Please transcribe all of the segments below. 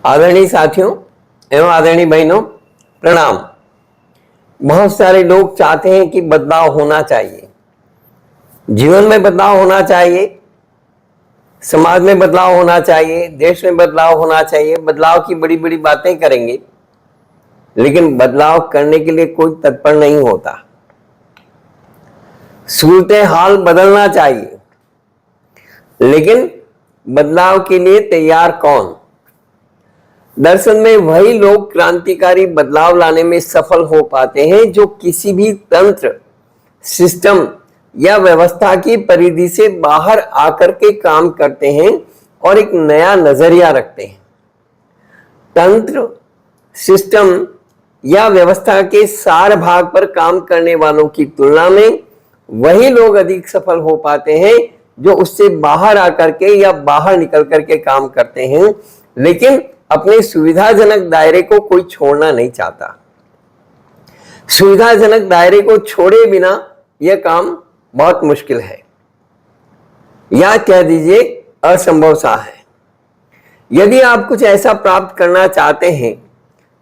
आदरणीय साथियों एवं आदरणीय बहनों, प्रणाम। बहुत सारे लोग चाहते हैं कि बदलाव होना चाहिए, जीवन में बदलाव होना चाहिए, समाज में बदलाव होना चाहिए, देश में बदलाव होना चाहिए। बदलाव की बड़ी बड़ी बातें करेंगे, लेकिन बदलाव करने के लिए कोई तत्पर नहीं होता। सूरतें हाल बदलना चाहिए, लेकिन बदलाव के लिए तैयार कौन? दरअसल में वही लोग क्रांतिकारी बदलाव लाने में सफल हो पाते हैं जो किसी भी तंत्र, सिस्टम या व्यवस्था की परिधि से बाहर आकर के काम करते हैं और एक नया नजरिया रखते हैं। तंत्र, सिस्टम या व्यवस्था के सार भाग पर काम करने वालों की तुलना में वही लोग अधिक सफल हो पाते हैं जो उससे बाहर आकर के या बाहर निकल करके काम करते हैं, लेकिन अपने सुविधाजनक दायरे को कोई छोड़ना नहीं चाहता। सुविधाजनक दायरे को छोड़े बिना यह काम बहुत मुश्किल है, या कह दीजिए असंभव सा है। यदि आप कुछ ऐसा प्राप्त करना चाहते हैं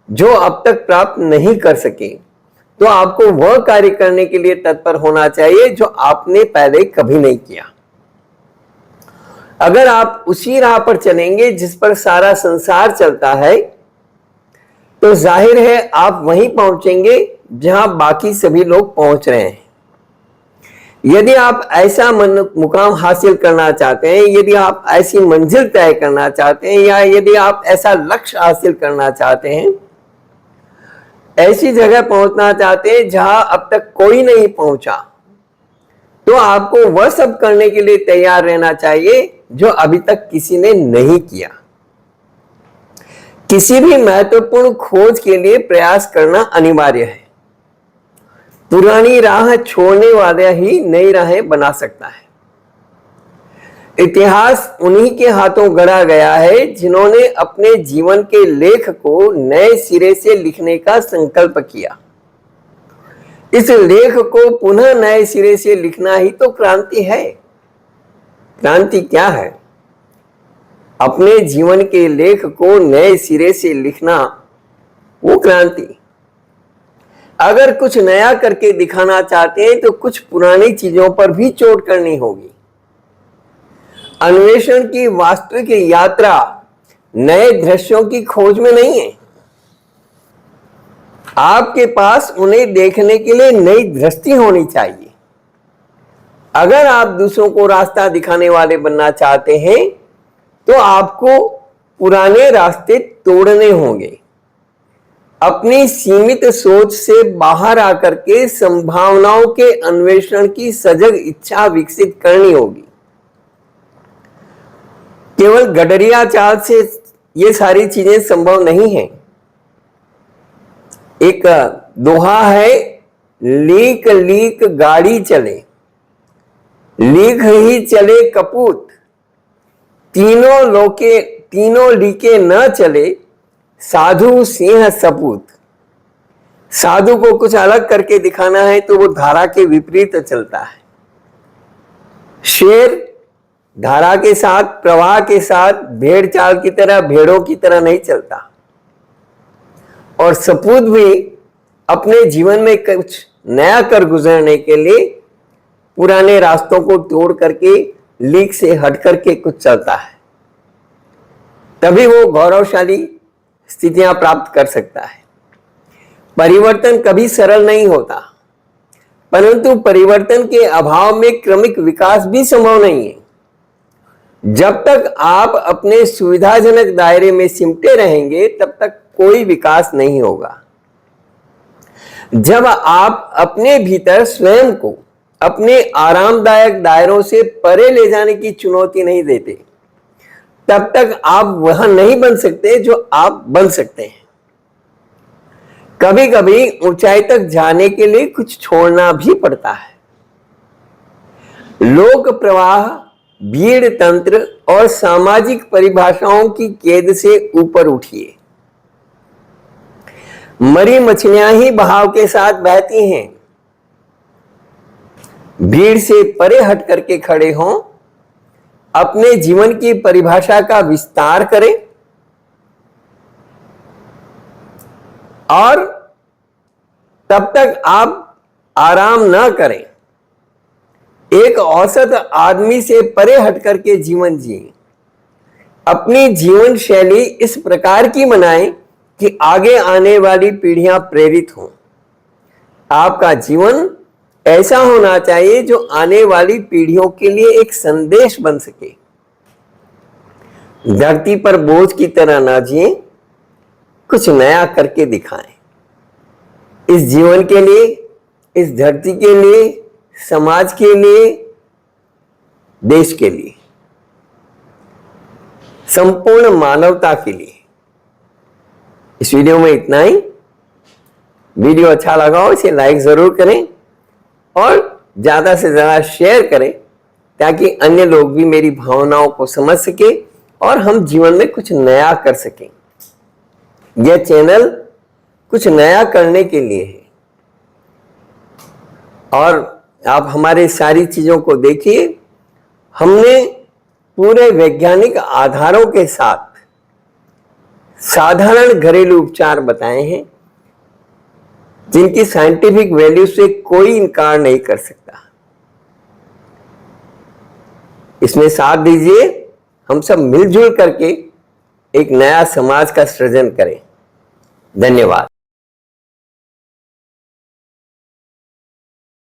जो अब तक प्राप्त नहीं कर सके, तो आपको वह कार्य करने के लिए तत्पर होना चाहिए जो आपने पहले कभी नहीं किया। अगर आप उसी राह पर चलेंगे जिस पर सारा संसार चलता है, तो जाहिर है आप वहीं पहुंचेंगे जहां बाकी सभी लोग पहुंच रहे हैं। यदि आप ऐसा मुकाम हासिल करना चाहते हैं, यदि आप ऐसी मंजिल तय करना चाहते हैं, या यदि आप ऐसा लक्ष्य हासिल करना चाहते हैं, ऐसी जगह पहुंचना चाहते हैं जहां अब तक कोई नहीं पहुंचा, तो आपको वह सब करने के लिए तैयार रहना चाहिए जो अभी तक किसी ने नहीं किया। किसी भी महत्वपूर्ण खोज के लिए प्रयास करना अनिवार्य है। पुरानी राह छोड़ने वाला ही नई राहें बना सकता है। इतिहास उन्हीं के हाथों गढ़ा गया है जिन्होंने अपने जीवन के लेख को नए सिरे से लिखने का संकल्प किया। इस लेख को पुनः नए सिरे से लिखना ही तो क्रांति है। क्रांति क्या है? अपने जीवन के लेख को नए सिरे से लिखना, वो क्रांति। अगर कुछ नया करके दिखाना चाहते हैं तो कुछ पुरानी चीजों पर भी चोट करनी होगी। अन्वेषण की वास्तविक यात्रा नए दृश्यों की खोज में नहीं है। आपके पास उन्हें देखने के लिए नई दृष्टि होनी चाहिए। अगर आप दूसरों को रास्ता दिखाने वाले बनना चाहते हैं, तो आपको पुराने रास्ते तोड़ने होंगे। अपनी सीमित सोच से बाहर आकर के संभावनाओं के अन्वेषण की सजग इच्छा विकसित करनी होगी। केवल गडरिया चाल से ये सारी चीजें संभव नहीं है। एक दोहा है, लीक लीक गाड़ी चले, लीक ही चले कपूत, तीनों लीके न चले, साधु सिंह सपूत। साधु को कुछ अलग करके दिखाना है तो वो धारा के विपरीत चलता है। शेर धारा के साथ, प्रवाह के साथ, भेड़ चाल की तरह, भेड़ों की तरह नहीं चलता। और सपूत भी अपने जीवन में कुछ नया कर गुजरने के लिए पुराने रास्तों को तोड़ करके, लीक से हट करके कुछ चलता है। तभी वो गौरवशाली स्थितियां प्राप्त कर सकता है। परिवर्तन कभी सरल नहीं होता, परंतु परिवर्तन के अभाव में क्रमिक विकास भी संभव नहीं है। जब तक आप अपने सुविधाजनक दायरे में सिमटे रहेंगे, तब तक कोई विकास नहीं होगा। जब आप अपने भीतर स्वयं को अपने आरामदायक दायरों से परे ले जाने की चुनौती नहीं देते, तब तक आप वह नहीं बन सकते जो आप बन सकते हैं। कभी कभी ऊंचाई तक जाने के लिए कुछ छोड़ना भी पड़ता है। लोक प्रवाह, भीड़ तंत्र और सामाजिक परिभाषाओं की कैद से ऊपर उठिए। मरी मछलियां ही बहाव के साथ बहती हैं। भीड़ से परे हट करके खड़े हों, अपने जीवन की परिभाषा का विस्तार करें और तब तक आप आराम ना करें। एक औसत आदमी से परे हट करके जीवन जिए। अपनी जीवन शैली इस प्रकार की बनाएं कि आगे आने वाली पीढ़ियां प्रेरित हों। आपका जीवन ऐसा होना चाहिए जो आने वाली पीढ़ियों के लिए एक संदेश बन सके। धरती पर बोझ की तरह ना जिए, कुछ नया करके दिखाएं। इस जीवन के लिए, इस धरती के लिए, समाज के लिए, देश के लिए, संपूर्ण मानवता के लिए। इस वीडियो में इतना ही। वीडियो अच्छा लगा हो इसे लाइक जरूर करें और ज्यादा से ज्यादा शेयर करें ताकि अन्य लोग भी मेरी भावनाओं को समझ सके और हम जीवन में कुछ नया कर सकें। यह चैनल कुछ नया करने के लिए है और आप हमारे सारी चीजों को देखिए। हमने पूरे वैज्ञानिक आधारों के साथ साधारण घरेलू उपचार बताए हैं जिनकी साइंटिफिक वैल्यू से कोई इनकार नहीं कर सकता। इसमें साथ दीजिए, हम सब मिलजुल करके एक नया समाज का सृजन करें। धन्यवाद।